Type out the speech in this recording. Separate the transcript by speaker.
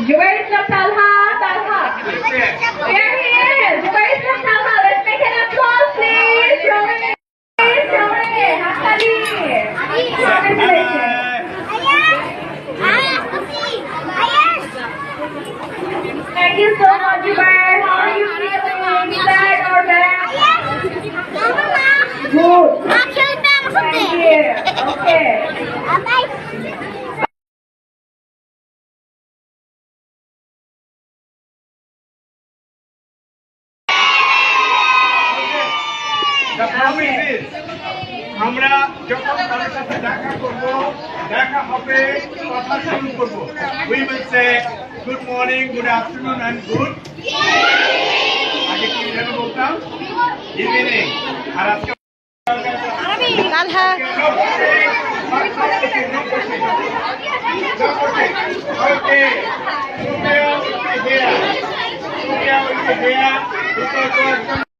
Speaker 1: Jubair Islam Talha, Talha. There he is. Jubair Islam Talha. Let's make an applause, please. Roman, Hakkali. Congratulations. Thank you so much, Jubair. How are you feeling? Sad or bad? Good. Thank you. Okay.
Speaker 2: The promise is, আমরা যখন তাদের সাথে দেখা করব, দেখা হবে, কথা শুরু করব। We will say good morning, good afternoon and good আগে কি যেন বলতাম ইভিনিং। আর আজকে
Speaker 3: Talha.
Speaker 2: Okay.